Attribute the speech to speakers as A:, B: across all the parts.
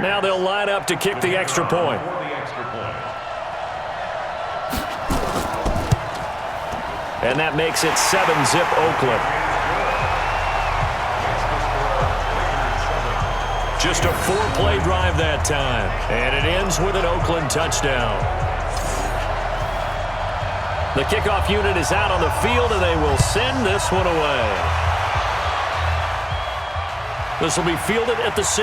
A: Now they'll line up to kick the extra point. And that makes it 7-zip Oakland. Just a 4-play drive that time. And it ends with an Oakland touchdown. The kickoff unit is out on the field, and they will send this one away. This will be fielded at the 6.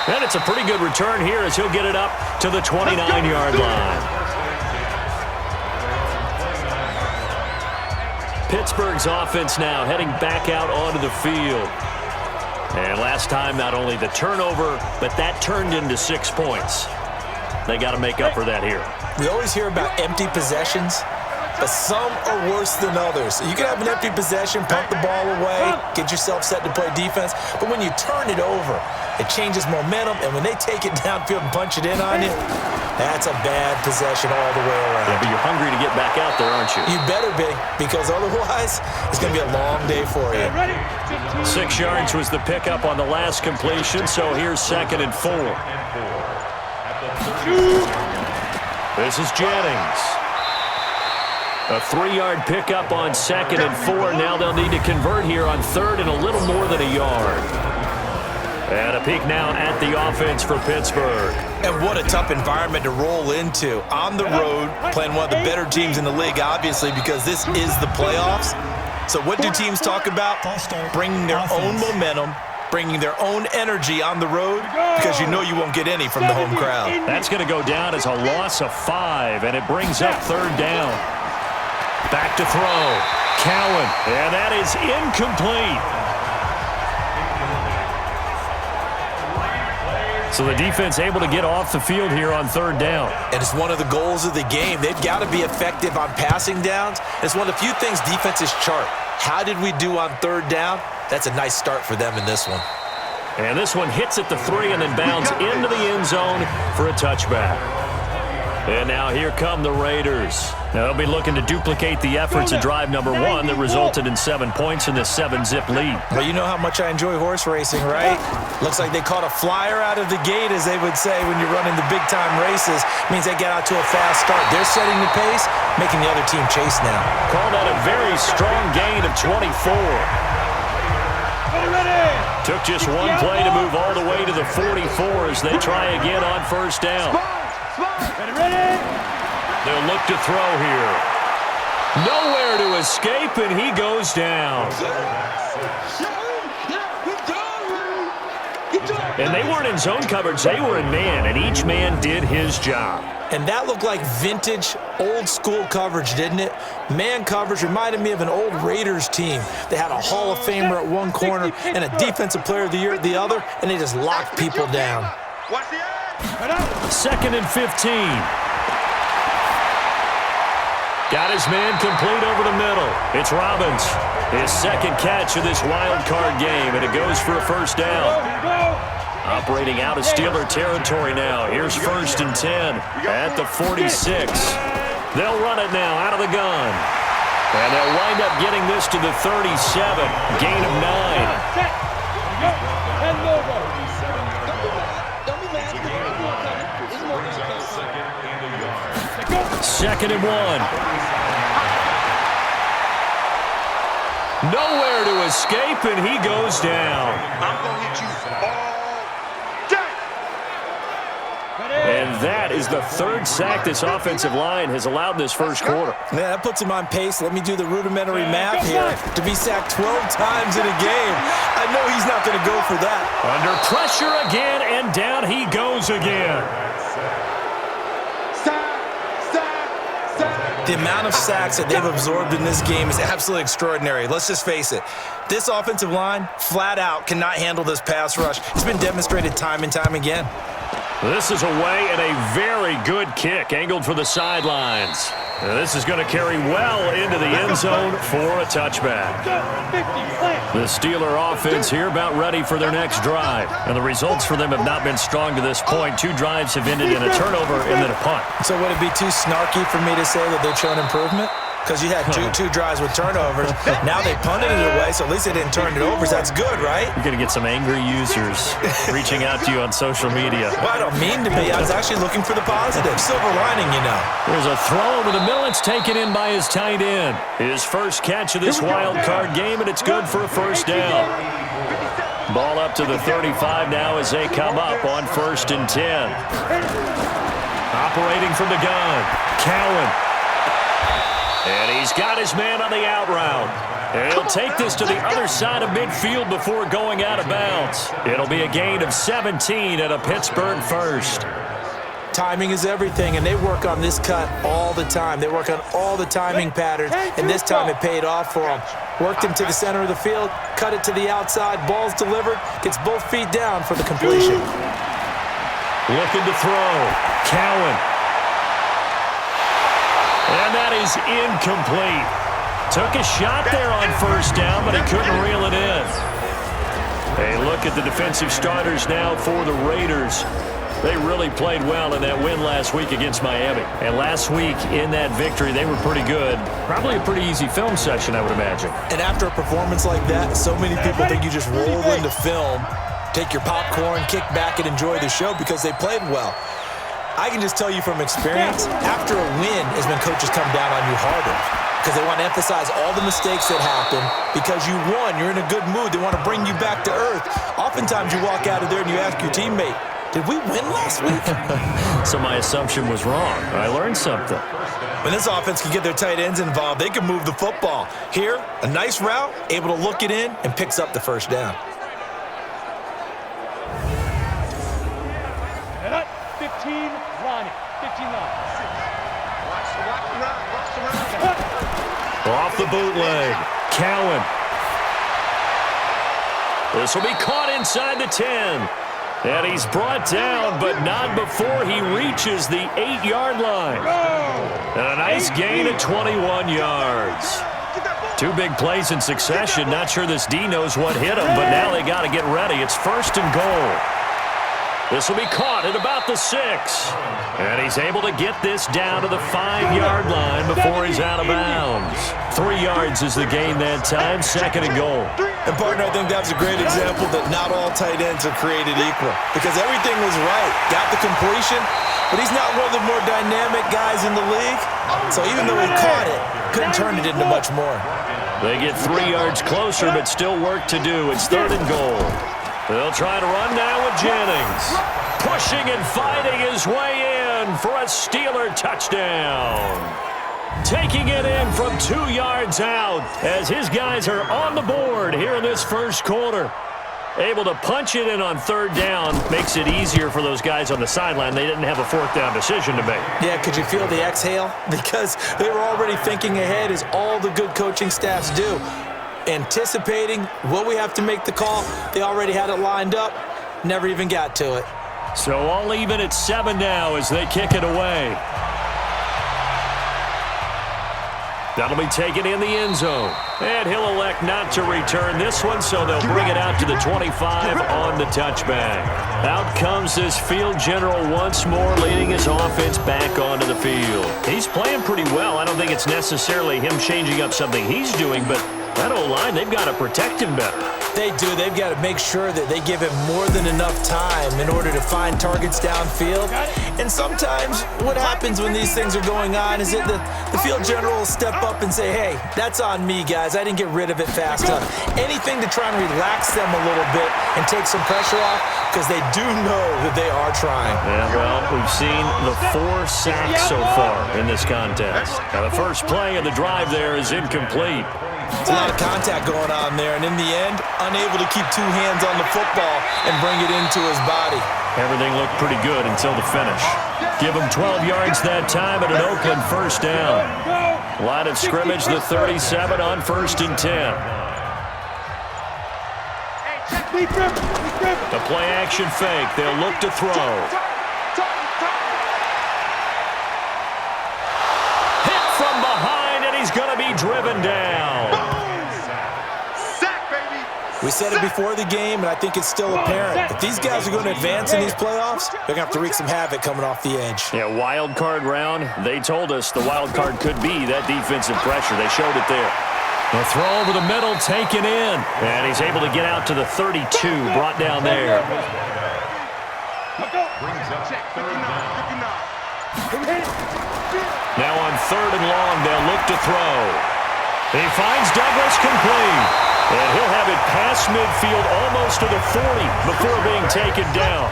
A: And it's a pretty good return here as he'll get it up to the 29-yard line. Pittsburgh's offense now heading back out onto the field. And last time, not only the turnover, but that turned into 6 points. They got to make up for that here.
B: We always hear about empty possessions, but some are worse than others. You can have an empty possession, pump the ball away, get yourself set to play defense, but when you turn it over, it changes momentum, and when they take it downfield and punch it in on you, that's a bad possession all the way around.
A: Yeah, but you're hungry to get back out there, aren't you?
B: You better be, because otherwise, it's going to be a long day for you.
A: 6 yards was the pickup on the last completion, so here's 2nd and 4. This is Jennings. A 3-yard pickup on 2nd and 4. Now they'll need to convert here on 3rd and a little more than a yard. And a peek now at the offense for Pittsburgh.
B: And what a tough environment to roll into. On the road, playing one of the better teams in the league, obviously, because this is the playoffs. So what do teams talk about? Bringing their own momentum, bringing their own energy on the road, because you know you won't get any from the home crowd.
A: That's going to go down as a loss of 5, and it brings up 3rd down. Back to throw. Cowan, and that is incomplete. So the defense able to get off the field here on 3rd down.
B: And it's one of the goals of the game. They've got to be effective on passing downs. It's one of the few things defenses chart. How did we do on 3rd down? That's a nice start for them in this one.
A: And this one hits at the 3 and then bounds into the end zone for a touchback. And now here come the Raiders. Now they'll be looking to duplicate the efforts of drive number 1 that resulted in 7 points in this 7-zip lead.
B: Well, you know how much I enjoy horse racing, right? Looks like they caught a flyer out of the gate, as they would say when you're running the big-time races. Means they get out to a fast start. They're setting the pace, making the other team chase now.
A: Call that a very strong gain of 24. Took just one play to move all the way to the 44 as they try again on 1st down. They'll look to throw here. Nowhere to escape, and he goes down. And they weren't in zone coverage. They were in man, and each man did his job.
B: And that looked like vintage, old-school coverage, didn't it? Man coverage reminded me of an old Raiders team. They had a Hall of Famer at one corner and a Defensive Player of the Year at the other, and they just locked people down.
A: 2nd and 15. Got his man complete over the middle. It's Robbins. His 2nd catch of this wild card game, and it goes for a 1st down. Operating out of Steeler territory now. Here's 1st and 10 at the 46. They'll run it now out of the gun. And they'll wind up getting this to the 37. Gain of 9. 2nd and 1. Nowhere to escape, and he goes down.
C: I'm going to hit you all day.
A: And that is the 3rd sack this offensive line has allowed this 1st quarter.
B: Yeah, that puts him on pace. Let me do the rudimentary math here. To be sacked 12 times in a game, I know he's not going to go for that.
A: Under pressure again, and down he goes again.
B: The amount of sacks that they've absorbed in this game is absolutely extraordinary. Let's just face it. This offensive line, flat out, cannot handle this pass rush. It's been demonstrated time and time again.
A: This is away and a very good kick, angled for the sidelines. Now this is going to carry well into the end zone for a touchback. The Steeler offense here about ready for their next drive. And the results for them have not been strong to this point. 2 drives have ended in a turnover and then a punt.
B: So would it be too snarky for me to say that they've shown improvement? because you had two drives with turnovers. Now they punted it away, so at least they didn't turn it over. So that's good, right?
A: You're going to get some angry users reaching out to you on social media.
B: Well, I don't mean to be. I was actually looking for the positive. Silver lining, you know.
A: There's a throw over the middle. It's taken in by his tight end. His first catch of this wild card game, and it's good for a first down. Ball up to the 35 now as they come up on 1st and 10. Operating from the gun, Cowan. And he's got his man on the out route. And he'll take this to the other side of midfield before going out of bounds. It'll be a gain of 17 at a Pittsburgh first.
B: Timing is everything, and they work on this cut all the time. They work on all the timing patterns, and this time it paid off for them. Worked him to the center of the field, cut it to the outside, ball's delivered, gets both feet down for the completion.
A: Looking to throw, Cowan. And that is incomplete. Took a shot there on 1st down, but he couldn't reel it in. A look at the defensive starters now for the Raiders. They really played well in that win last week against Miami. And last week in that victory, they were pretty good. Probably a pretty easy film session, I would imagine.
B: And after a performance like that, so many people think you just roll into film, take your popcorn, kick back, and enjoy the show because they played well. I can just tell you from experience, after a win is when coaches come down on you harder because they want to emphasize all the mistakes that happened. Because you won, you're in a good mood. They want to bring you back to earth. Oftentimes you walk out of there and you ask your teammate, did we win last week?
A: So my assumption was wrong. I learned something.
B: When this offense can get their tight ends involved, they can move the football. Here, a nice route, able to look it in, and picks up the first down.
D: 15 line. 15 line.
A: Off the bootleg, Cowan. This will be caught inside the 10. And he's brought down, but not before he reaches the 8-yard line. And a nice gain of 21 yards. 2 big plays in succession. Not sure this D knows what hit him, but now they got to get ready. It's 1st and goal. This will be caught at about the 6. And he's able to get this down to the 5-yard line before he's out of bounds. 3 yards is the gain that time, 2nd and goal.
B: And, partner, I think that's a great example that not all tight ends are created equal because everything was right. Got the completion, but he's not one of the more dynamic guys in the league. So even though he caught it, couldn't turn it into much more.
A: They get 3 yards closer, but still work to do. It's 3rd and goal. They'll try to run now with Jennings. Pushing and fighting his way in for a Steeler touchdown. Taking it in from 2 yards out as his guys are on the board here in this first quarter. Able to punch it in on 3rd down makes it easier for those guys on the sideline. They didn't have a 4th down decision to make.
B: Yeah, could you feel the exhale? Because they were already thinking ahead as all the good coaching staffs do. Anticipating, will we have to make the call? They already had it lined up, never even got to it.
A: So all even at 7 now as they kick it away. That'll be taken in the end zone. And he'll elect not to return this one, so they'll bring it out to the 25 on the touchback. Out comes this field general once more, leading his offense back onto the field. He's playing pretty well. I don't think it's necessarily him changing up something he's doing, but that O-line, they've got to protect him better.
B: They do. They've got to make sure that they give him more than enough time in order to find targets downfield. And sometimes what happens when these things are going on is that the field general will step up and say, hey, that's on me, guys. I didn't get rid of it fast enough. Anything to try and relax them a little bit and take some pressure off because they do know that they are trying.
A: Yeah, well, we've seen the 4 sacks so far in this contest. Now, the first play of the drive there is incomplete.
B: There's a lot of contact going on there, and in the end, unable to keep 2 hands on the football and bring it into his body.
A: Everything looked pretty good until the finish. Give him 12 yards that time at an Oakland 1st down. Line of scrimmage, the 37 on 1st and 10. The play action fake. They'll look to throw. Hit from behind, and he's going to be driven down.
C: Sack, baby.
B: We We said it before the game, and I think it's still apparent. If these guys are going to advance in these playoffs, they're going to have to wreak some havoc coming off the edge.
A: Yeah, wild card round. They told us the wild card could be that defensive pressure. They showed it there. The throw over the middle, taken in. And he's able to get out to the 32, brought down there. Now on 3rd and long, they'll look to throw. He finds Douglas complete. And he'll have it past midfield almost to the 40 before being taken down.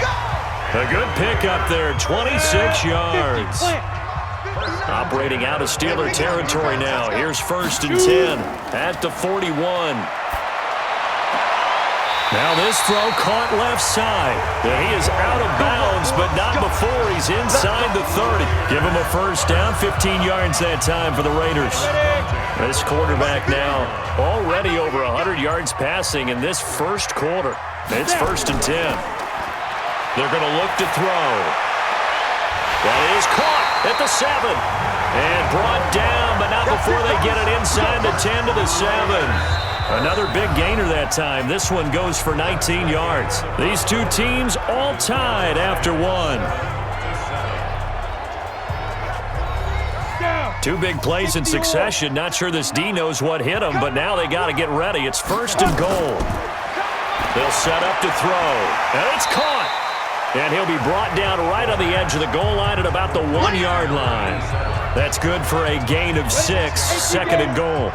A: A good pickup there, 26 yards. Operating out of Steeler territory now. Here's 1st and 10 at the 41. Now this throw caught left side. And he is out of bounds, but not before he's inside the 30. Give him a 1st down, 15 yards that time for the Raiders. This quarterback now already over 100 yards passing in this 1st quarter. It's 1st and 10. They're going to look to throw. That is caught at the 7. And brought down, but not before they get it inside the 10 to the 7. Another big gainer that time. This one goes for 19 yards. These two teams all tied after one. Two big plays in succession. Not sure this D knows what hit him, but now they got to get ready. It's 1st and goal. They'll set up to throw. And it's caught. And he'll be brought down right on the edge of the goal line at about the 1-yard line. That's good for a gain of 6. 2nd and goal.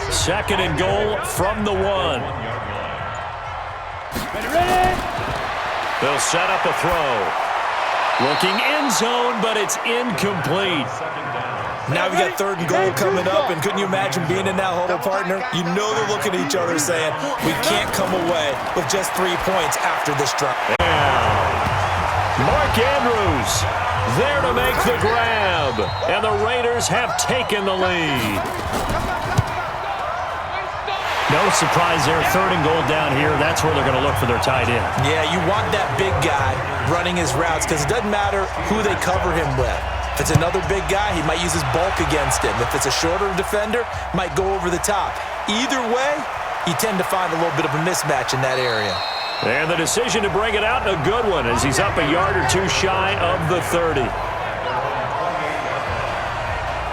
A: 2nd and goal from the 1. They'll set up a throw. Looking end zone, but it's incomplete.
B: Now we got 3rd and goal coming up, and couldn't you imagine being in that huddle, partner? You know they're looking at each other saying, we can't come away with just 3 points after this drive.
A: Yeah. Mark Andrews there to make the grab, and the Raiders have taken the lead. No surprise there, 3rd and goal down here. That's where they're going to look for their tight end.
B: Yeah, you want that big guy running his routes because it doesn't matter who they cover him with. If it's another big guy, he might use his bulk against him. If it's a shorter defender, might go over the top. Either way, you tend to find a little bit of a mismatch in that area.
A: And the decision to bring it out, a good one, as he's up a yard or two shy of the 30.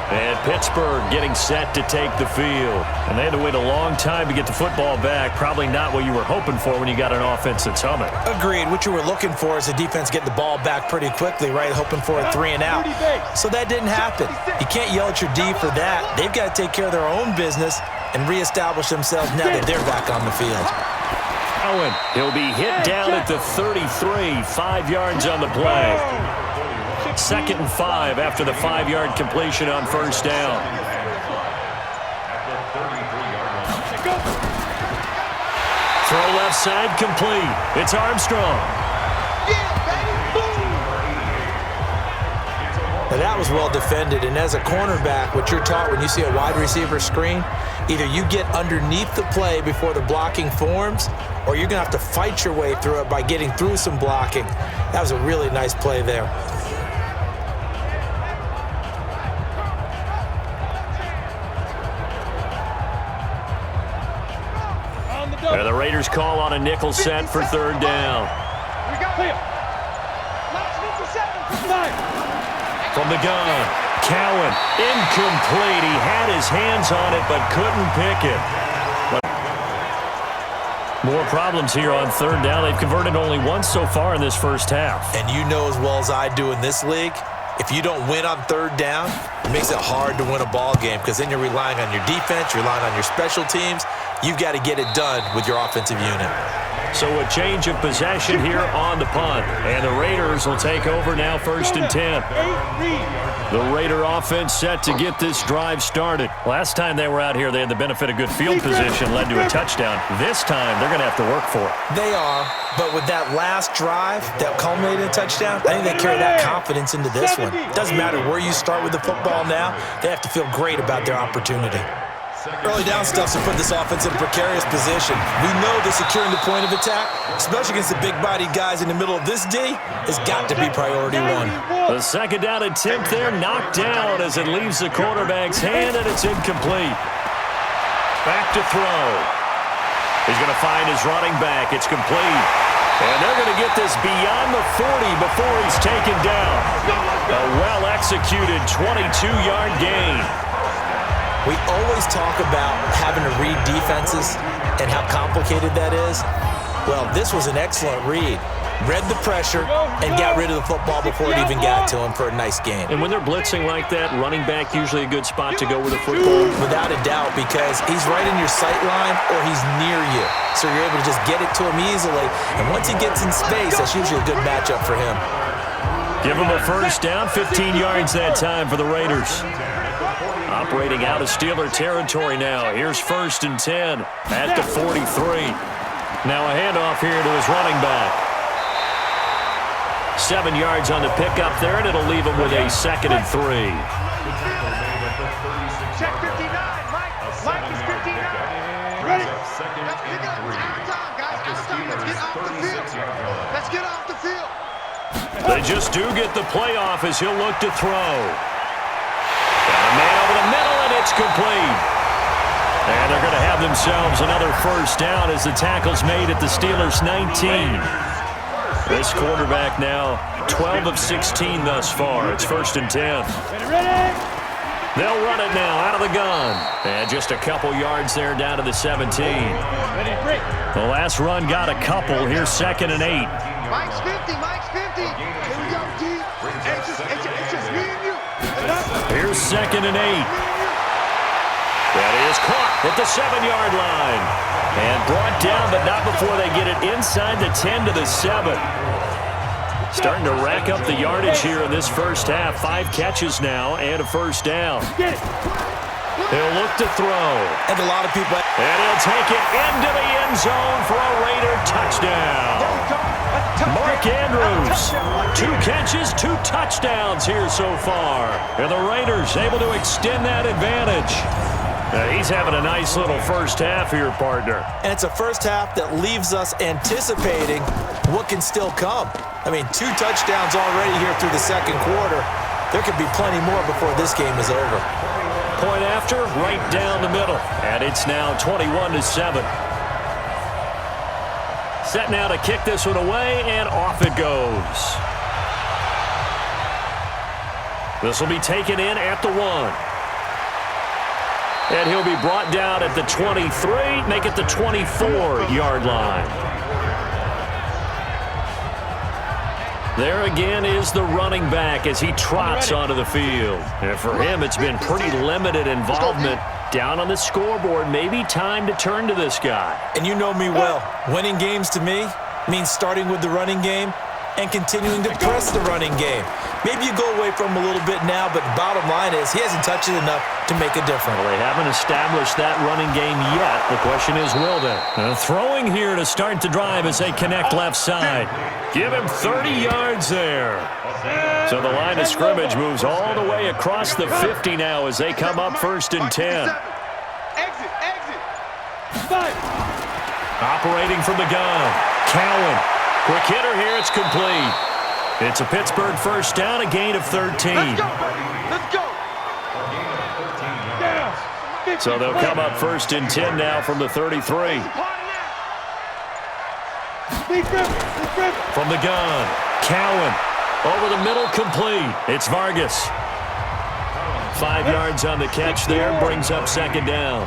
A: And Pittsburgh getting set to take the field. And they had to wait a long time to get the football back. Probably not what you were hoping for when you got an offense that's humming.
B: Agreed. What you were looking for is the defense getting the ball back pretty quickly, right? Hoping for a 3 and out. So that didn't happen. You can't yell at your D for that. They've got to take care of their own business and reestablish themselves now that they're back on the field.
A: Owen, he'll be hit down at the 33, 5 yards on the play. 2nd and 5 after the 5-yard completion on 1st down. Throw left side complete. It's Armstrong.
B: Now that was well defended, and as a cornerback, what you're taught when you see a wide receiver screen, either you get underneath the play before the blocking forms, or you're going to have to fight your way through it by getting through some blocking. That was a really nice play there.
A: And the Raiders call on a nickel set for 3rd down. From the gun, Cowan, incomplete. He had his hands on it but couldn't pick it. More problems here on 3rd down. They've converted only once so far in this 1st half.
B: And you know as well as I do in this league, if you don't win on 3rd down, it makes it hard to win a ball game because then you're relying on your defense, you're relying on your special teams. You've got to get it done with your offensive unit.
A: So a change of possession here on the punt. And the Raiders will take over now 1st and 10. The Raider offense set to get this drive started. Last time they were out here, they had the benefit of good field position, led to a touchdown. This time, they're going to have to work for it.
B: They are, but with that last drive that culminated in a touchdown, I think they carry that confidence into this one. It doesn't matter where you start with the football now. They have to feel great about their opportunity. Early down stuffs have put this offense in a precarious position. We know that securing the point of attack, especially against the big-bodied guys in the middle of this D, has got to be priority 1.
A: The 2nd down attempt there knocked down as it leaves the quarterback's hand, and it's incomplete. Back to throw. He's going to find his running back. It's complete. And they're going to get this beyond the 40 before he's taken down. A well-executed 22-yard gain.
B: We always talk about having to read defenses and how complicated that is. Well, this was an excellent read. Read the pressure and got rid of the football before it even got to him for a nice gain.
A: And when they're blitzing like that, running back usually a good spot to go with the football?
B: Without a doubt, because he's right in your sight line or he's near you. So you're able to just get it to him easily. And once he gets in space, that's usually a good matchup for him.
A: Give him a first down, 15 yards that time for the Raiders. Operating out of Steeler territory now. Here's 1st and 10 at the 43. Now a handoff here to his running back. 7 yards on the pickup there, and it'll leave him with a 2nd and 3.
C: Check 59. Mike is 59. Ready? Let's pick it up. Out of time, guys. Out of time. Let's get off the field. Let's get off the field.
A: They just do get the play off as he'll look to throw. Got a man over the middle, and it's complete. And they're going to have themselves another first down as the tackle's made at the Steelers' 19. This quarterback now 12 of 16 thus far. It's 1st and 10. They'll run it now out of the gun. And just a couple yards there down to the 17. The last run got a couple. Here's 2nd and 8.
C: Mike's 50. Mike's 50. Here we go, D. It's just me and you.
A: Here's 2nd and 8. That is caught at the 7-yard line. And brought down, but not before they get it inside the 10 to the 7. Starting to rack up the yardage here in this first half. 5 catches now and a first down. He'll look to throw.
B: And a lot of people...
A: And he'll take it into the end zone for a Raider touchdown. Mark Andrews, 2 catches, 2 touchdowns here so far. And the Raiders able to extend that advantage. He's having a nice little first half here, partner.
B: And it's a first half that leaves us anticipating what can still come. I mean, 2 touchdowns already here through the second quarter. There could be plenty more before this game is over.
A: Point after, right down the middle. And it's now 21-7. Set now to kick this one away, and off it goes. This will be taken in at the 1. And he'll be brought down at the 23, make it the 24-yard line. There again is the running back as he trots onto the field. And for him, it's been pretty limited involvement down on the scoreboard. Maybe time to turn to this guy.
B: And you know me well. Winning games to me means starting with the running game and continuing to press the running game. Maybe you go away from him a little bit now, but the bottom line is he hasn't touched it enough to make a difference.
A: Well, they haven't established that running game yet. The question is, will they? Throwing here to start the drive as they connect left side. Give him 30 yards there. So the line of scrimmage moves all the way across the 50 now as they come up 1st and 10.
C: Exit.
A: Operating from the gun. Cowan. Quick hitter here. It's complete. It's a Pittsburgh first down, a gain of 13.
C: Let's go.
A: So they'll come up 1st and 10 now from the 33. From the gun, Cowan. Over the middle, complete. It's Vargas. 5 yards on the catch there, brings up 2nd down.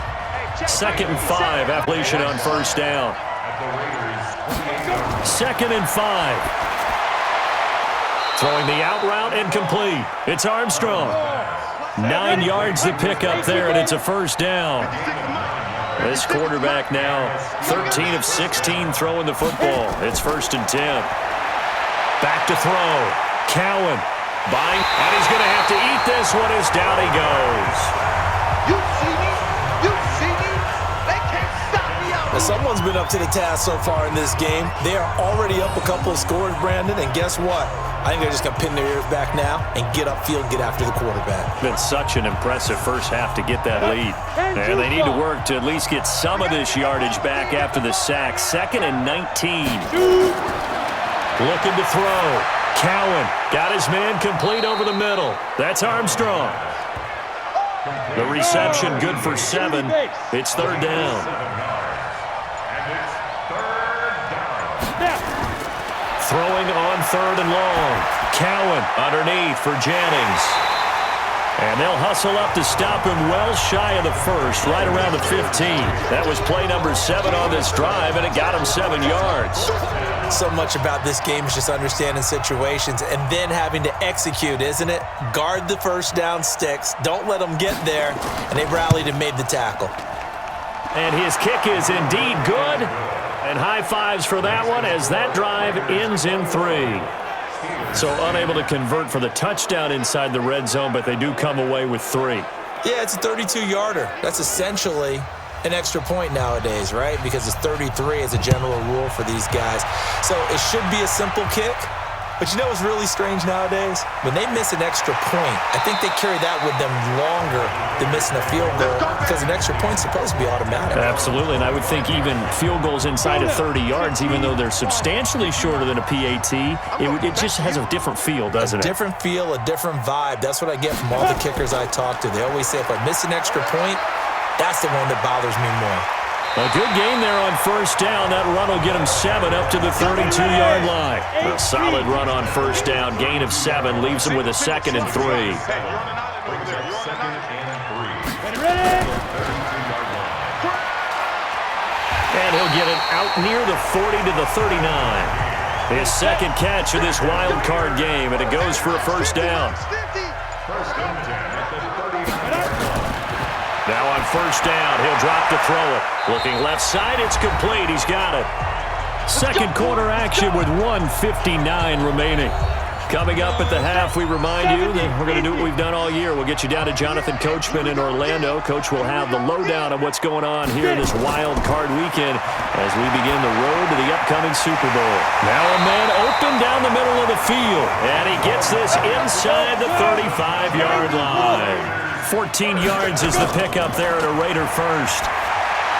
A: 2nd and 5, completion on 1st down. 2nd and 5. Throwing the out route and complete. It's Armstrong. 9 yards to pick up there, and it's a first down. This quarterback now 13 of 16 throwing the football. It's 1st and 10. Back to throw. Cowan. Buying, and he's going to have to eat this one as down he goes.
C: You see me? They can't stop me out.
B: Now, someone's been up to the task so far in this game. They are already up a couple of scores, Brandon, and guess what? I think they're just going to pin their ears back now and get upfield and get after the quarterback.
A: Been such an impressive first half to get that lead. And they need to work to at least get some of this yardage back after the sack. 2nd and 19. Looking to throw. Cowan got his man complete over the middle. That's Armstrong. The reception good for 7. It's 3rd down. 3rd and long. Cowan underneath for Jennings. And they'll hustle up to stop him well shy of the first, right around the 15. That was play number 7 on this drive, and it got him 7 yards.
B: So much about this game is just understanding situations and then having to execute, isn't it? Guard the first down sticks. Don't let them get there. And they rallied and made the tackle.
A: And his kick is indeed good. And high fives for that one as that drive ends in 3. So unable to convert for the touchdown inside the red zone, but they do come away with 3.
B: Yeah, it's a 32-yarder. That's essentially an extra point nowadays, right? Because it's 33 as a general rule for these guys. So it should be a simple kick. But you know what's really strange nowadays? When they miss an extra point, I think they carry that with them longer than missing a field goal because an extra point's supposed to be automatic.
A: Absolutely, and I would think even field goals inside of 30 yards, even though they're substantially shorter than a PAT, it just has a different feel, doesn't it?
B: A different feel, a different vibe. That's what I get from all the kickers I talk to. They always say if I miss an extra point, that's the one that bothers me more.
A: A good game there on first down. That run will get him 7 up to the 32-yard line. A solid run on first down. Gain of 7 leaves him with a 2nd and 3. And he'll get it out near the 40 to the 39. His 2nd catch of this wild card game, and it goes for a first down. Now on first down, he'll drop to throw it. Looking left side, it's complete. He's got it. Second quarter action with 1:59 remaining. Coming up at the half, we remind you that we're going to do what we've done all year. We'll get you down to Jonathan Coachman in Orlando. Coach will have the lowdown on what's going on here this wild card weekend as we begin the road to the upcoming Super Bowl. Now a man open down the middle of the field, and he gets this inside the 35-yard line. 14 yards is the pickup there at a Raider first.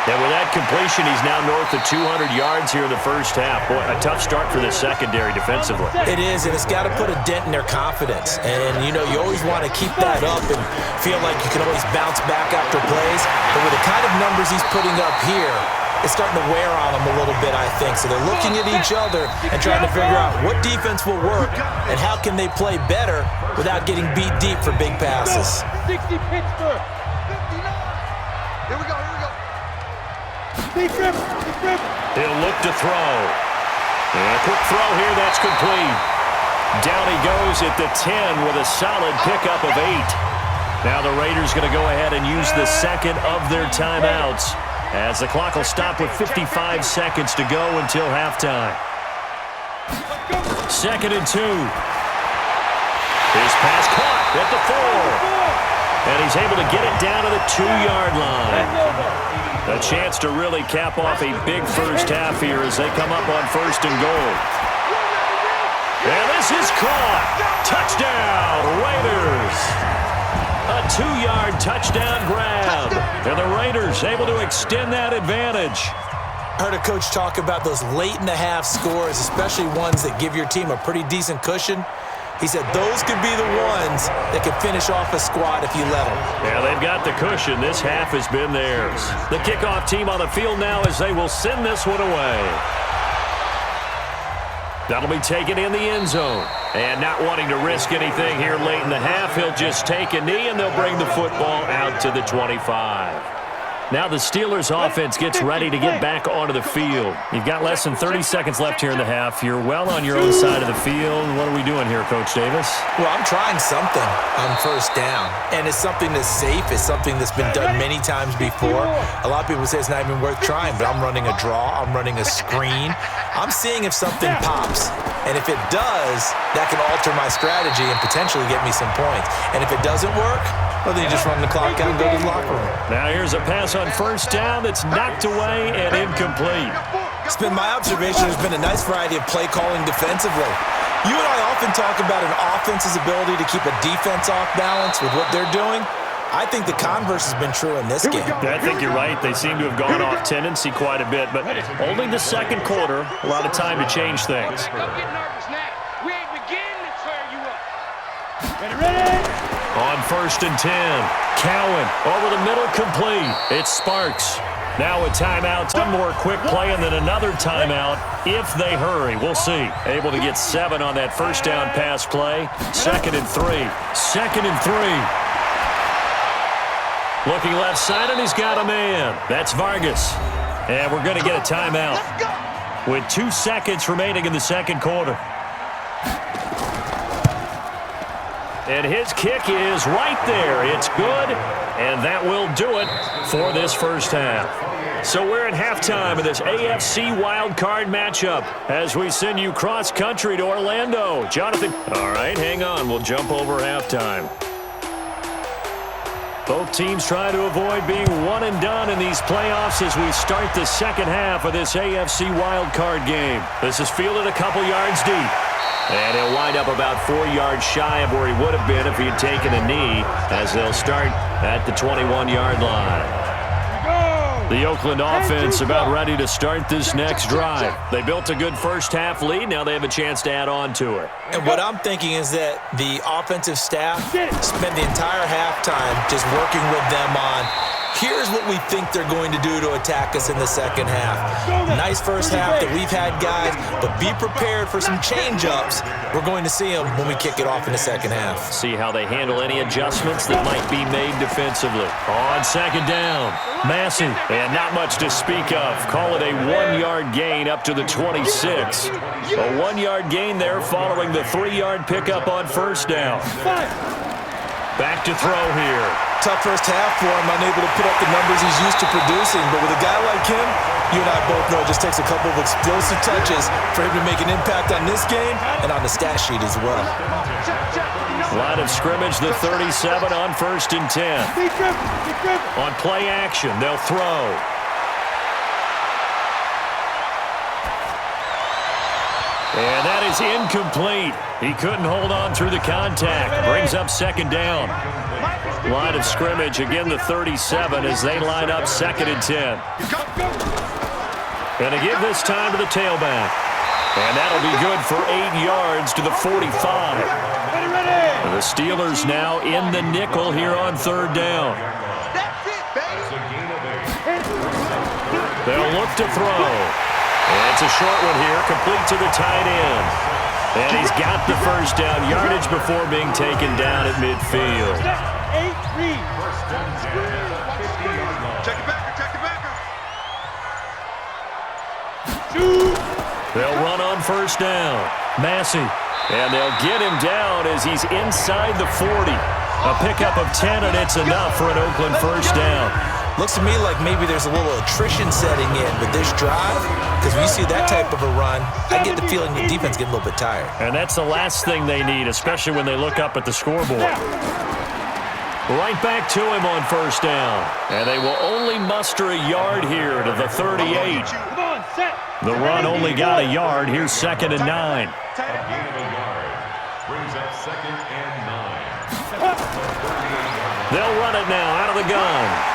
A: And with that completion, he's now north of 200 yards here in the first half. Boy, a tough start for the secondary defensively.
B: It is, and it's got to put a dent in their confidence. And, you know, you always want to keep that up and feel like you can always bounce back after plays. But with the kind of numbers he's putting up here, it's starting to wear on them a little bit, I think. So they're looking at each other and trying to figure out what defense will work and how can they play better without getting beat deep for big passes.
D: 60 Pittsburgh.
C: 59. Here we go.
A: He'll look to throw. And a quick throw here, that's complete. Down he goes at the 10 with a solid pickup of 8. Now the Raiders going to go ahead and use the 2nd of their timeouts as the clock will stop with 55 seconds to go until halftime. 2nd and 2. His pass caught at the 4. And he's able to get it down to the 2-yard line. A chance to really cap off a big first half here as they come up on 1st and goal. And this is caught. Touchdown, Raiders. A 2-yard touchdown grab. And the Raiders able to extend that advantage.
B: I heard a coach talk about those late-in-the-half scores, especially ones that give your team a pretty decent cushion. He said those could be the ones that could finish off a squad if you let them.
A: Yeah, they've got the cushion. This half has been theirs. The kickoff team on the field now as they will send this one away. That'll be taken in the end zone. And not wanting to risk anything here late in the half, he'll just take a knee and they'll bring the football out to the 25. Now the Steelers offense gets ready to get back onto the field. You've got less than 30 seconds left here in the half. You're well on your own side of the field. What are we doing here, Coach Davis?
B: Well, I'm trying something on first down, and it's something that's safe. It's something that's been done many times before. A lot of people say it's not even worth trying, but I'm running a draw. I'm running a screen. I'm seeing if something pops, and if it does, that can alter my strategy and potentially get me some points. And if it doesn't work, well, then you just run the clock out and go to the locker room.
A: Now here's a pass on first down that's knocked away and incomplete.
B: It's been my observation there's been a nice variety of play calling defensively. You and I often talk about an offense's ability to keep a defense off balance with what they're doing. I think the converse has been true in this game.
A: I think you're right. They seem to have gone off tendency quite a bit, but only the second quarter, a lot of time to change things.
D: Don't get nervous now. We ain't beginning to tear you up. Ready?
A: On 1st and 10, Cowan over the middle, complete. It's Sparks. Now a timeout. One more quick play and then another timeout if they hurry. We'll see. Able to get 7 on that first down pass play. 2nd and 3. 2nd and 3. Looking left side, and he's got a man. That's Vargas. And we're going to get a timeout with 2 seconds remaining in the second quarter. And his kick is right there. It's good, and that will do it for this first half. So we're at halftime of this AFC wildcard matchup as we send you cross-country to Orlando. Jonathan. All right, hang on. We'll jump over halftime. Both teams try to avoid being one and done in these playoffs as we start the second half of this AFC wildcard game. This is fielded a couple yards deep. And he'll wind up about 4 yards shy of where he would have been if he had taken a knee as they'll start at the 21-yard line. The Oakland offense about ready to start this next drive. They built a good first-half lead. Now they have a chance to add on to it.
B: And what I'm thinking is that the offensive staff spent the entire halftime just working with them on, here's what we think they're going to do to attack us in the second half. Nice first half that we've had, guys, but be prepared for some change-ups. We're going to see them when we kick it off in the second half.
A: See how they handle any adjustments that might be made defensively. On second down, Massey, and not much to speak of. Call it a 1-yard gain up to the 26. A 1-yard gain there following the 3-yard pickup on first down. Back to throw here.
B: Tough first half for him, unable to put up the numbers he's used to producing. But with a guy like him, you and I both know it just takes a couple of explosive touches for him to make an impact on this game and on the stat sheet as well.
A: Line of scrimmage, the 37 on 1st and 10. On play action, they'll throw. And that is incomplete. He couldn't hold on through the contact. Brings up second down. Line of scrimmage, again the 37 as they line up 2nd and 10. Going to give this time to the tailback. And that'll be good for 8 yards to the 45. The Steelers now in the nickel here on 3rd down. They'll look to throw. And it's a short one here, complete to the tight end. And he's got the first down yardage before being taken down at midfield.
C: Check it backer.
A: They'll run on first down. Massey. And they'll get him down as he's inside the 40. A pickup of 10, and it's enough for an Oakland first down.
B: Looks to me like maybe there's a little attrition setting in with this drive, because when you see that type of a run, I get the feeling the defense getting a little bit tired.
A: And that's the last thing they need, especially when they look up at the scoreboard. Right back to him on first down. And they will only muster a yard here to the 38. The run only got a yard. Here's 2nd and 9.
E: Brings up 2nd and 9.
A: They'll run it now out of the gun.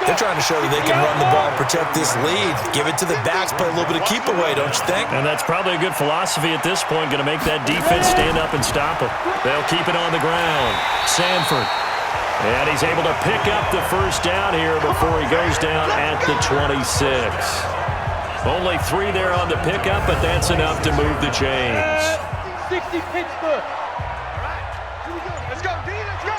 B: They're trying to show that they can run the ball and protect this lead. Give it to the backs, play a little bit of keep away, don't you think?
A: And that's probably a good philosophy at this point, going to make that defense stand up and stop it. They'll keep it on the ground. Sanford. And he's able to pick up the first down here before he goes down at the 26. Only 3 there on the pickup, but that's enough to move the chains.
D: 60 Pittsburgh.
C: Let's go, D, let's go.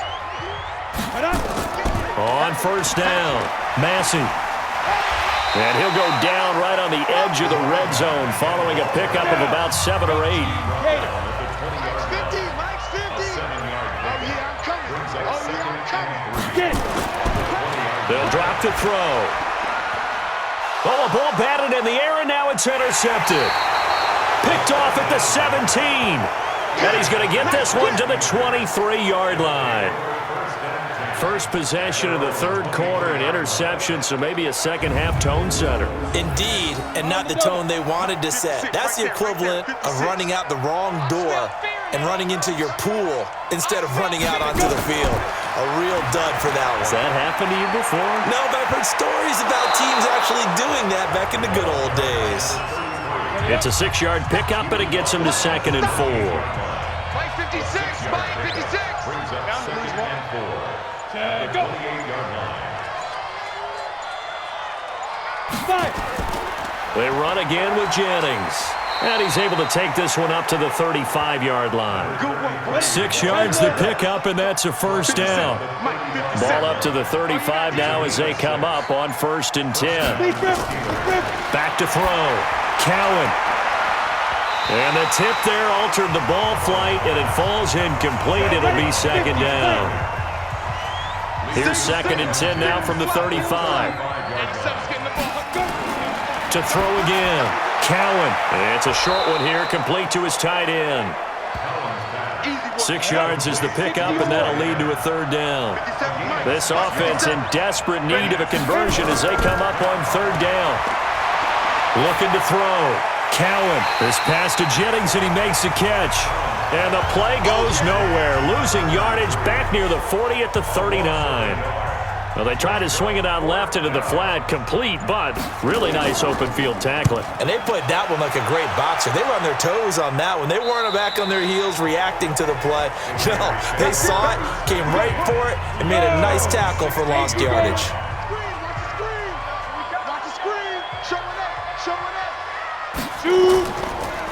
A: On first down, Massey. And he'll go down right on the edge of the red zone following a pickup of about 7 or 8.
C: Mike's 50, Mike's 50. Oh, yeah, I'm coming.
A: They'll drop to throw. Oh, a ball batted in the air, and now it's intercepted. Picked off at the 17. And he's going to get this one to the 23-yard line. First possession of the 3rd quarter, an interception, so maybe a second-half tone setter.
B: Indeed, and not the tone they wanted to set. That's the equivalent of running out the wrong door and running into your pool instead of running out onto the field. A real dud for that one.
A: Has that happened to you before?
B: No, but I've heard stories about teams actually doing that back in the good old days.
A: It's a 6-yard pickup, but it gets him to 2nd and 4.
C: Mike 56, Mike 56.
E: Brings up 2nd and 4.
A: They run again with Jennings. And he's able to take this one up to the 35-yard line. 6 yards the pickup, and that's a first down. Ball up to the 35 now as they come up on 1st and 10. Back to throw. Cowan. And the tip there altered the ball flight, and it falls incomplete. It'll be 2nd down. Here's 2nd and 10 now from the 35. To throw again. Cowan. It's a short one here, complete to his tight end. 6 yards is the pickup, and that'll lead to a 3rd down. This offense in desperate need of a conversion as they come up on 3rd down. Looking to throw. Cowan. This pass to Jennings, and he makes the catch. And the play goes nowhere. Losing yardage back near the 40 at the 39. Well, they try to swing it out left into the flat, complete, but really nice open field tackling.
B: And they played that one like a great boxer. They were on their toes on that one. They weren't back on their heels reacting to the play. No, they saw it, came right for it, and made a nice tackle for lost yardage.
C: Watch the screen. Showing up. Shoot.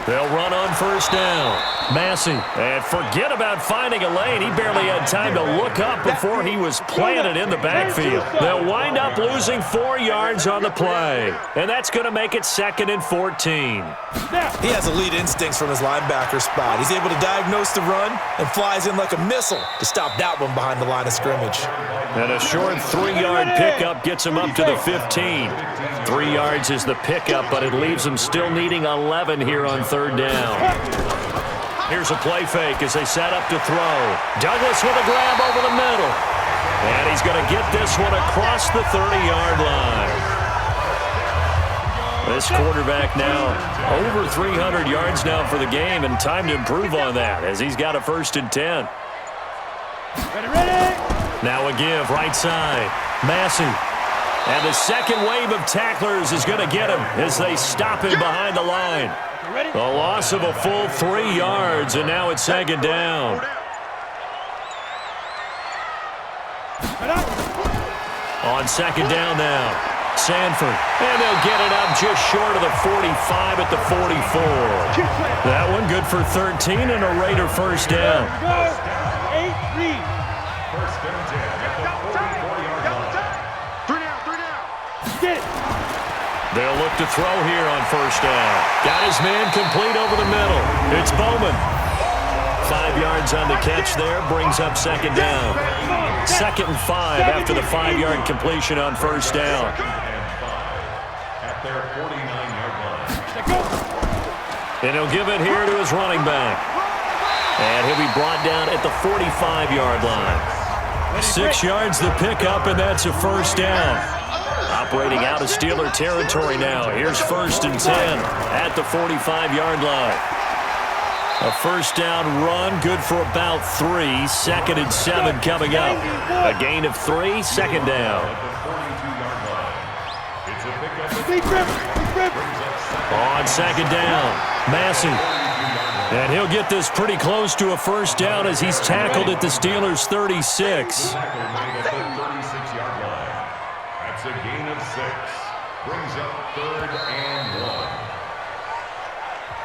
A: They'll run on 1st down. Massey. And forget about finding a lane. He barely had time to look up before he was planted in the backfield. They'll wind up losing 4 yards on the play. And that's going to make it 2nd and 14.
B: He has elite instincts from his linebacker spot. He's able to diagnose the run and flies in like a missile to stop that one behind the line of scrimmage.
A: And a short 3-yard pickup gets him up to the 15. 3 yards is the pickup, but it leaves him still needing 11 here on 3rd down. Here's a play fake as they set up to throw. Douglas with a grab over the middle. And he's going to get this one across the 30-yard line. This quarterback now over 300 yards now for the game, and time to improve on that as he's got a 1st and 10. Now a give right side. Massey. And the second wave of tacklers is going to get him as they stop him behind the line. A loss of a full 3 yards, and now it's 2nd down. On 2nd down now, Sanford. And they'll get it up just short of the 45 at the 44. That one good for 13 and a Raider 1st down.
C: 3 down.
A: They'll look to throw here on 1st down. Got his man complete over the middle. It's Bowman. 5 yards on the catch there, brings up 2nd down. 2nd and 5 after the 5-yard completion on 1st down.
E: At their 49-yard line.
A: And he'll give it here to his running back. And he'll be brought down at the 45-yard line. 6 yards the pickup, and that's a 1st down. Operating out of Steeler territory now. Here's 1st and 10 at the 45-yard line. A 1st down run, good for about 3. 2nd and 7 coming up. A gain of 3, 2nd down. On 2nd down, Massey. And he'll get this pretty close to a 1st down as he's tackled at the Steelers' 36.
E: A gain of 6. Brings up 3rd and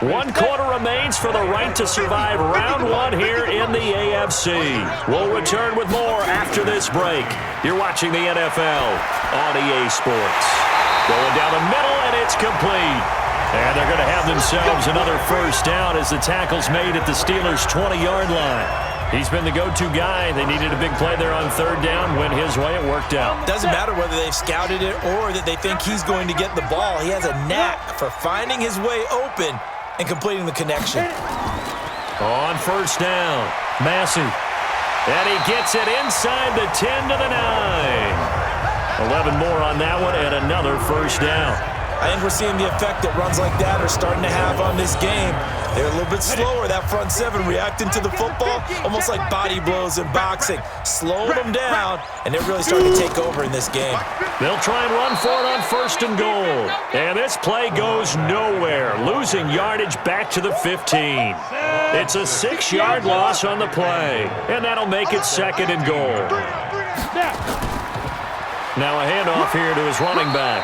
E: 1.
A: 1 quarter remains for the right to survive round 1 here in the AFC. We'll return with more after this break. You're watching the NFL on EA Sports. Going down the middle, and it's complete. And they're going to have themselves another 1st down as the tackle's made at the Steelers' 20-yard line. He's been the go-to guy. They needed a big play there on 3rd down. Went his way. It worked out.
B: Doesn't matter whether they've scouted it or that they think he's going to get the ball. He has a knack for finding his way open and completing the connection.
A: On 1st down, Massey. And he gets it inside the 10 to the 9. 11 more on that one and another 1st down.
B: I think we're seeing the effect that runs like that are starting to have on this game. They're a little bit slower, that front 7, reacting to the football, almost like body blows in boxing. Slow them down, and they're really starting to take over in this game.
A: They'll try and run for it on 1st and goal. And this play goes nowhere, losing yardage back to the 15. It's a 6-yard loss on the play, and that'll make it 2nd and goal. Now a handoff here to his running back.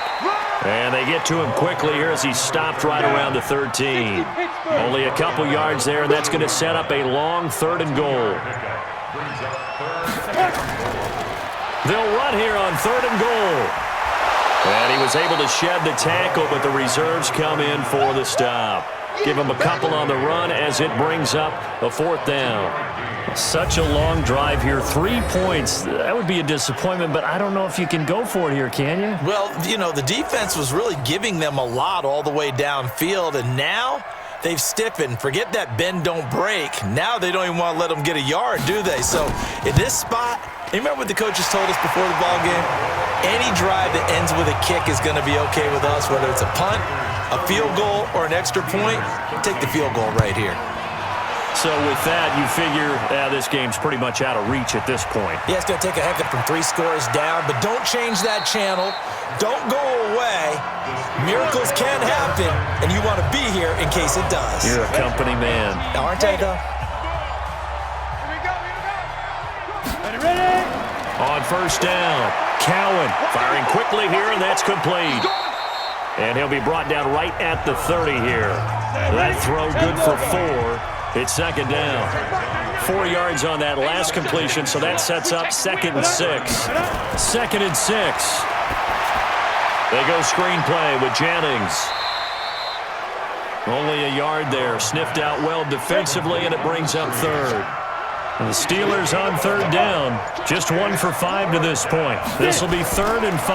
A: And they get to him quickly here as he stopped right around the 13. Only a couple yards there, and that's going to set up a long 3rd and goal. They'll run here on 3rd and goal. And he was able to shed the tackle, but the reserves come in for the stop. Give him a couple on the run as it brings up a 4th down. Such a long drive here. 3 points. That would be a disappointment, but I don't know if you can go for it here, can you?
B: Well, you know, the defense was really giving them a lot all the way downfield, and now they've stiffened. Forget that bend, don't break. Now they don't even want to let them get a yard, do they? So in this spot, you remember what the coaches told us before the ball game? Any drive that ends with a kick is going to be okay with us, whether it's a punt, a field goal, or an extra point. Take the field goal right here.
A: So with that, you figure this game's pretty much out of reach at this point.
B: Yeah, it's going to take a heck from 3 scores down, but don't change that channel. Don't go away. Miracles can happen, and you want to be here in case it does.
A: You're a company man.
B: Aren't I, though?
A: On 1st down, Cowan firing quickly here, and that's complete. And he'll be brought down right at the 30 here. That throw good for 4. It's 2nd down. 4 yards on that last completion, so that sets up 2nd and 6. 2nd and 6. They go screenplay with Jennings. Only a yard there. Sniffed out well defensively, and it brings up 3rd. And the Steelers on 3rd down. Just 1 for 5 to this point. This will be 3rd and 5.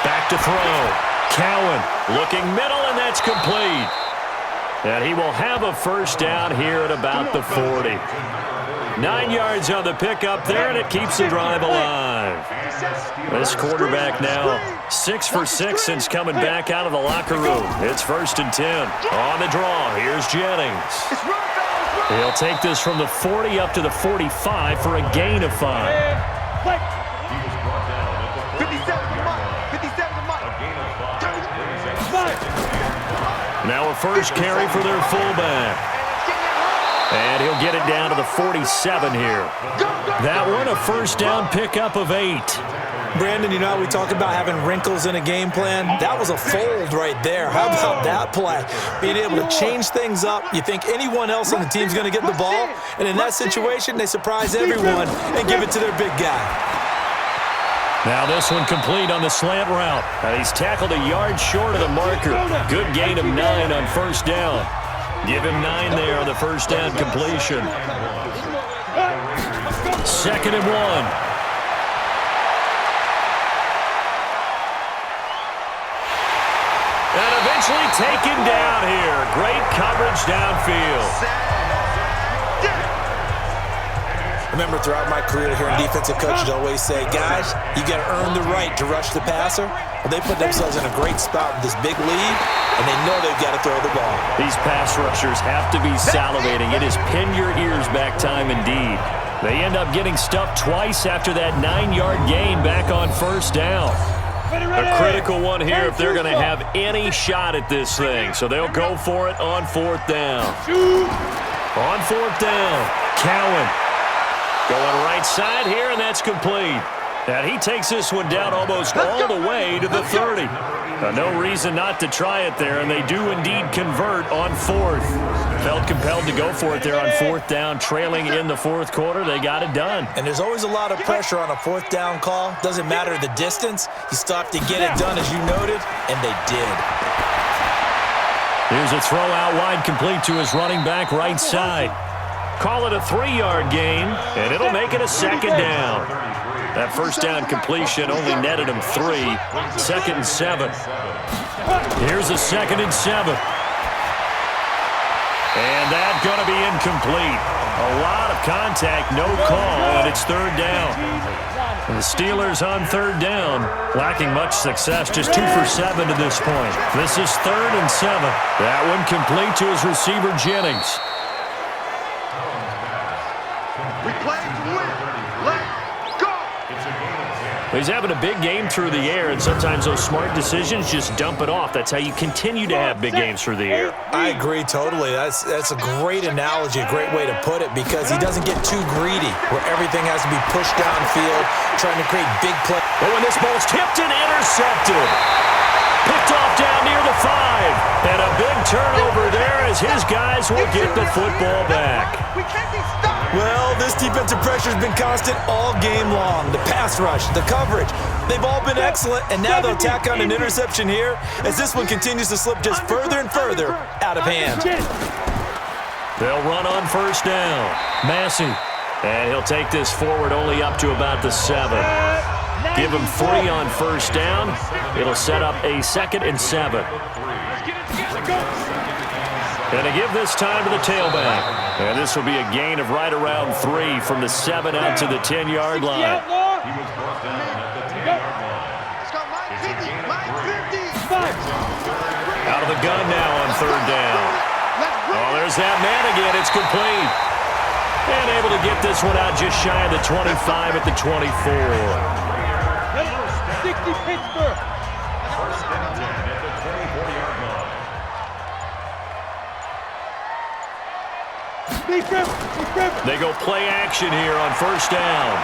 A: Back to throw. Cowan looking middle, and that's complete. And he will have a 1st down here at about the 40. 9 yards on the pickup there, and it keeps the drive alive. This quarterback now 6 for 6 since coming back out of the locker room. It's 1st and 10. On the draw, here's Jennings. He'll take this from the 40 up to the 45 for a gain of 5. Now a 1st carry for their fullback. And he'll get it down to the 47 here. That one a 1st down pickup of 8.
B: Brandon, you know how we talk about having wrinkles in a game plan? That was a fold right there. How about that play? Being able to change things up. You think anyone else on the team's going to get the ball, and in that situation, they surprise everyone and give it to their big guy.
A: Now this one complete on the slant route. And he's tackled a yard short of the marker. Good gain of 9 on 1st down. Give him 9 there on the 1st down completion. 2nd and 1. And eventually taken down here. Great coverage downfield.
B: Remember, throughout my career here in defensive coaches always say, guys, you got to earn the right to rush the passer. Well, they put themselves in a great spot with this big lead, and they know they've got to throw the ball.
A: These pass rushers have to be salivating. It is pin your ears back time indeed. They end up getting stuffed twice after that 9-yard gain back on 1st down. A critical one here if they're going to have any shot at this thing. So they'll go for it on 4th down. On 4th down, Cowan. Going right side here, and that's complete. And he takes this one down almost all the way to the 30. No reason not to try it there, and they do indeed convert on 4th. Felt compelled to go for it there on 4th down, trailing in the 4th quarter. They got it done.
B: And there's always a lot of pressure on a 4th down call. Doesn't matter the distance. You still have to get it done, as you noted, and they did.
A: Here's a throw out wide, complete to his running back right side. Call it a 3-yard gain, and it'll make it a 2nd down. That 1st down completion only netted him 3. 2nd and 7. Here's a 2nd and 7. And that's going to be incomplete. A lot of contact, no call, and it's 3rd down. And the Steelers on 3rd down, lacking much success, just 2 for 7 to this point. This is 3rd and 7. That one complete to his receiver, Jennings.
C: We play to win. Let's go.
A: He's having a big game through the air, and sometimes those smart decisions just dump it off. That's how you continue to have big games through the air.
B: I agree totally. That's a great analogy, a great way to put it, because he doesn't get too greedy where everything has to be pushed downfield, trying to create big plays.
A: But when this ball's tipped and intercepted, picked off down near the 5, and a big turnover there as his guys will get the football back.
C: We can't be stopped.
B: Well, this defensive pressure has been constant all game long. The pass rush, the coverage, they've all been excellent, and now they'll tack on an interception here as this one continues to slip just further and further out of hand.
A: They'll run on first down. Massey, and he'll take this forward only up to about the 7. Give him 3 on first down. It'll set up a 2nd and 7. And to give this time to the tailback. And this will be a gain of right around 3 from the 7 out to the 10-yard line.
E: He was brought down at the 10-yard line.
C: Let's go, line 50, line 50.
A: Out of the gun now on third down. Oh, there's that man again. It's complete. And able to get this one out just shy of the 25 at the 24.
D: 60 Pittsburgh.
E: First and 10 at the 24-yard line.
A: They go play action here on first down.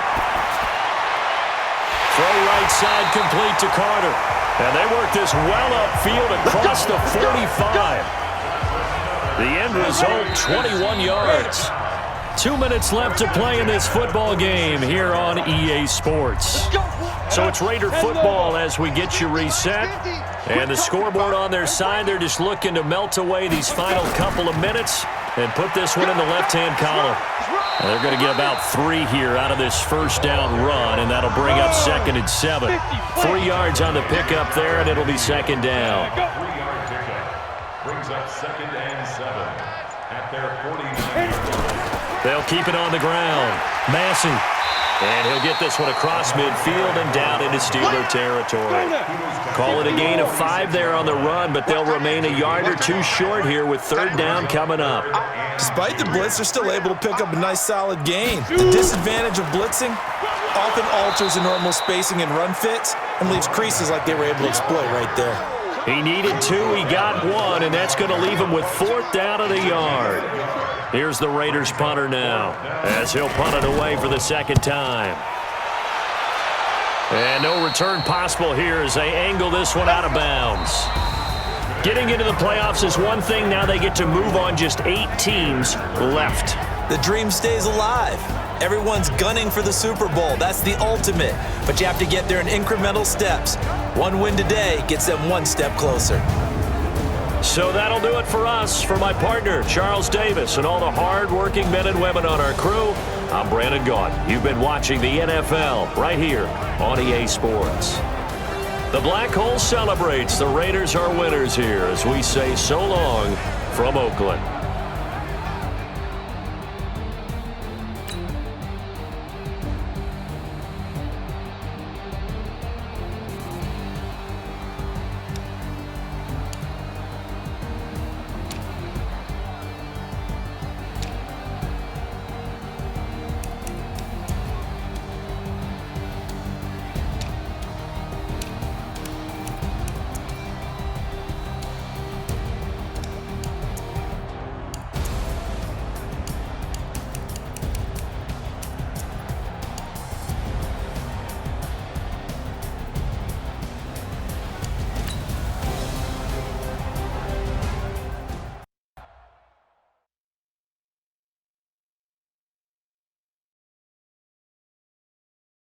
A: Throw right side complete to Carter. And they work this well upfield across the 45. The end result, 21 yards. 2 minutes left to play in this football game here on EA Sports. So it's Raider football as we get you reset. And the scoreboard on their side, they're just looking to melt away these final couple of minutes and put this one in the left-hand column. And they're going to get about 3 here out of this first down run, and that'll bring up 2nd and 7. 3 yards on the pickup there, and it'll be 2nd down.
E: 3-yard pickup brings up 2nd and 7 at their 49-yard line.
A: They'll keep it on the ground. Massey. And he'll get this one across midfield and down into Steeler territory. Call it a gain of 5 there on the run, but they'll remain a yard or 2 short here with third down coming up.
B: Despite the blitz, they're still able to pick up a nice solid gain. The disadvantage of blitzing often alters the normal spacing and run fits and leaves creases like they were able to exploit right there.
A: He needed 2, he got 1, and that's going to leave him with 4th down at a yard. Here's the Raiders punter now as he'll punt it away for the 2nd time. And no return possible here as they angle this one out of bounds. Getting into the playoffs is one thing. Now they get to move on. Just 8 teams left.
B: The dream stays alive. Everyone's gunning for the Super Bowl. That's the ultimate. But you have to get there in incremental steps. One win today gets them 1 step closer.
A: So that'll do it for us. For my partner, Charles Davis, and all the hard-working men and women on our crew, I'm Brandon Gaudin. You've been watching the NFL right here on EA Sports. The Black Hole celebrates. The Raiders are winners here as we say so long from Oakland.